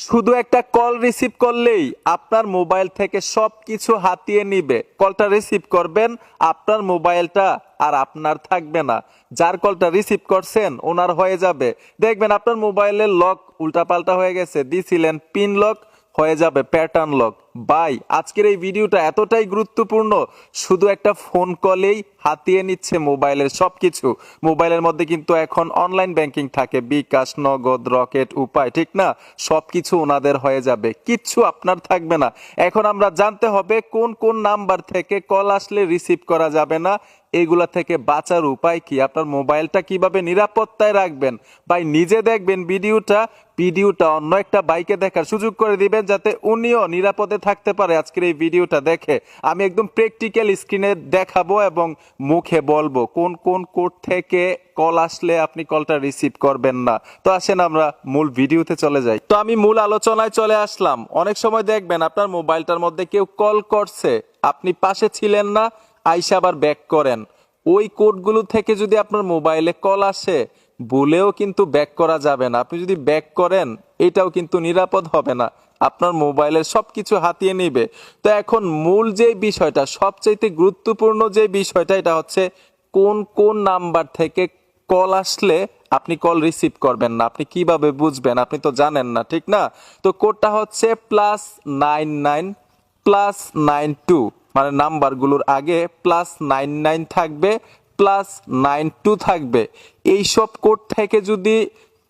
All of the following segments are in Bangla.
শুধু একটা কল রিসিভ করলেই আপনার মোবাইল থেকে সবকিছু হাতিয়ে নিবে। কলটা রিসিভ করবেন, আপনার মোবাইলটা আর আপনার থাকবে না। যার কলটা রিসিভ করছেন ওনার হয়ে যাবে। দেখবেন আপনার মোবাইলের লক উল্টাপাল্টা হয়ে গেছে, দিছিলেন পিন লক, হয়ে যাবে প্যাটার্ন লক। ভাই, আজকের এই ভিডিওটা এতটাই গুরুত্বপূর্ণ, শুধু একটা ফোন কলেই হাতিয়ে নিচ্ছে মোবাইলের সবকিছু। মোবাইলের মধ্যে কিন্তু এখন অনলাইন ব্যাংকিং থাকে, বিকাশ, নগদ, রকেট, উপায়, ঠিক না? সবকিছু ওনাদের হয়ে যাবে, কিচ্ছু আপনার থাকবে না। এখন আমরা জানতে হবে কোন কোন নাম্বার থেকে কল আসলে রিসিভ করা যাবে না, এগুলা থেকে বাঁচার উপায় কি, আপনার মোবাইলটা কিভাবে নিরাপত্তায় রাখবেন। ভাই, নিজে দেখবেন ভিডিওটা অন্য একটা বাইকে দেখার সুযোগ করে দিবেন, যাতে উনিও নিরাপদে থাকতে পারে। আজকের এই ভিডিওটা দেখে আমি একদম প্র্যাকটিক্যাল স্ক্রিনে দেখাবো এবং মুখে বলবো কোন কোন কোড থেকে কল আসলে আপনি কলটা রিসিভ করবেন না। তো আসেন আমরা মূল ভিডিওতে চলে যাই। তো আমি মূল আলোচনায় চলে আসলাম। অনেক সময় দেখবেন আপনার মোবাইলটার মধ্যে কেউ কল করছে, আপনি পাশে ছিলেন না, আইসা আবার ব্যাক করেন। ওই কোডগুলো থেকে যদি আপনার মোবাইলে কল আসে, ভুলেও কিন্তু ব্যাক করা যাবে না। আপনি যদি ব্যাক করেন, এটাও কিন্তু নিরাপদ হবে না, আপনার মোবাইলের সবকিছু হাতিয়ে নিবে। তো এখন মূল যে বিষয়টা, সবচাইতে গুরুত্বপূর্ণ যে বিষয়টা, এটা হচ্ছে কোন কোন নাম্বার থেকে কল আসলে আপনি কল রিসিভ করবেন না। আপনি কিভাবে বুঝবেন? আপনি তো জানেন না, ঠিক না? তো কোডটা হচ্ছে +99+92, মানে নাম্বারগুলোর আগে +99 থাকবে, +92 থাকবে। এইসব কোড থেকে যদি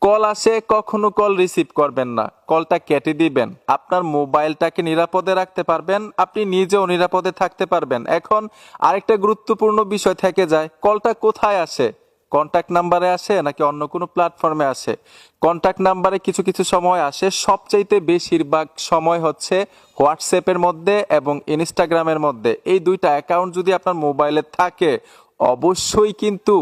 কল আসে, কখনো কল রিসিভ করবেন না, কলটা কেটে দিবেন। আপনার মোবাইলটাকে নিরাপদে রাখতে পারবেন, আপনি নিজেও নিরাপদে থাকতে পারবেন। এখন আরেকটা গুরুত্বপূর্ণ বিষয় থেকে যায়, কলটা কোথায় আসে? কন্ট্যাক্ট নাম্বারে আসে নাকি অন্য কোনো প্ল্যাটফর্মে আসে? কন্ট্যাক্ট নাম্বারে কিছু কিছু সময় আসে, সবচাইতে বেশিরভাগ সময় হচ্ছে হোয়াটসঅ্যাপের মধ্যে এবং ইনস্টাগ্রামের মধ্যে। এই দুইটা অ্যাকাউন্ট যদি আপনার মোবাইলে থাকে, অবশ্যই কিন্তু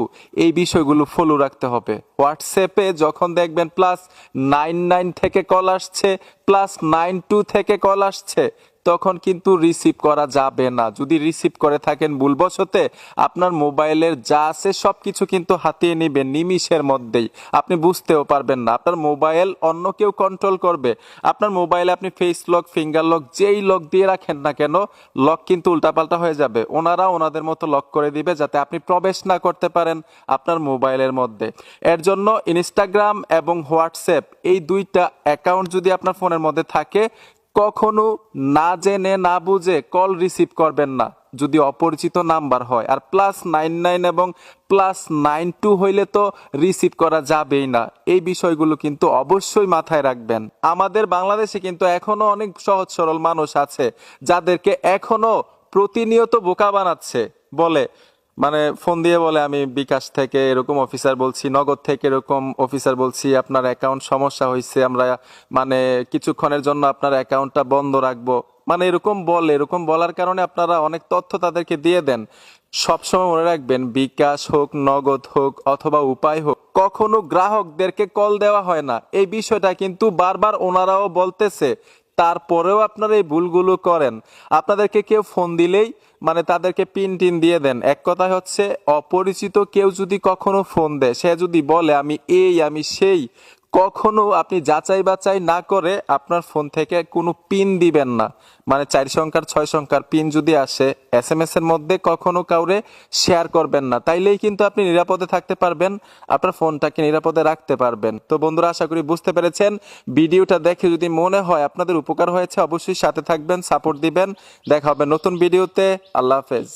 এই বিষয়গুলো ফলো রাখতে হবে। হোয়াটসঅ্যাপে যখন দেখবেন +99 থেকে কল আসছে, +92 থেকে কল আসছে, তখন কিন্তু রিসিভ করা যাবে না। যদি রিসিভ করে থাকেন ভুলবশতে, আপনার মোবাইলের যা আছে সবকিছু কিন্তু হাতিয়ে নিবেন নিমিষের মধ্যেই। আপনি বুঝতেও পারবেন না, আপনার মোবাইল অন্য কেউ কন্ট্রোল করবে। আপনার মোবাইলে আপনি ফেস লক, ফিঙ্গার লক, যেই লক দিয়ে রাখেন না কেন, লক কিন্তু উল্টাপাল্টা হয়ে যাবে। ওনারা ওনাদের মতো লক করে দিবে, যাতে আপনি প্রবেশ না করতে পারেন আপনার মোবাইলের মধ্যে। এর জন্য ইনস্টাগ্রাম এবং হোয়াটসঅ্যাপ, এই দুইটা অ্যাকাউন্ট যদি আপনার ফোনের মধ্যে থাকে, কখনো না জেনে না বুঝে কল রিসিভ করবেন না, যদি অপরিচিত নাম্বার হয়। আর +99 এবং +92 হইলে তো রিসিভ করা যাবেই না। এই বিষয়গুলো কিন্তু অবশ্যই মাথায় রাখবেন। আমাদের বাংলাদেশে কিন্তু এখনো অনেক সহজ সরল মানুষ আছে, যাদেরকে এখনো প্রতিনিয়ত বোকা বানাচ্ছে। বলে, মানে ফোন দিয়ে বলে, আমি বিকাশ থেকে এরকম অফিসার বলছি, নগদ থেকে এরকম অফিসার বলছি, আপনার অ্যাকাউন্ট সমস্যা হয়েছে, আমরা মানে কিছুক্ষণের জন্য আপনার অ্যাকাউন্টটা বন্ধ রাখবো। মানে এরকম বলে, এরকম বলার কারণে আপনারা অনেক তথ্য তাদেরকে দিয়ে দেন। সবসময় মনে রাখবেন, বিকাশ হোক, নগদ হোক অথবা উপায় হোক, কখনো গ্রাহকদেরকে কল দেওয়া হয় না। এই বিষয়টা কিন্তু বারবার ওনারাও বলতেছে, তারপরেও আপনারা এই ভুলগুলো করেন। আপনাদেরকে কেউ ফোন দিলেই মানে তাদেরকে পিন টিন দিয়ে দেন। এক কথা হচ্ছে, অপরিচিত কেউ যদি কখনো ফোন দেয়, সে যদি বলে আমি এই আমি সেই, কখনো আপনি যাচাই বাছাই না করে আপনার ফোন থেকে কোনো পিন দিবেন না। মানে 4 সংখ্যার 6 সংখ্যার পিন যদি আসে SMS এর মধ্যে, কখনো কাউরে শেয়ার করবেন না। তাইলেই কিন্তু আপনি নিরাপদে থাকতে পারবেন, আপনার ফোনটাকে নিরাপদে রাখতে পারবেন। তো বন্ধুরা, আশা করি বুঝতে পেরেছেন। ভিডিওটা দেখে যদি মনে হয় আপনাদের উপকার হয়েছে, অবশ্যই সাথে থাকবেন, সাপোর্ট দিবেন। দেখা হবে নতুন ভিডিওতে। আল্লাহ হাফেজ।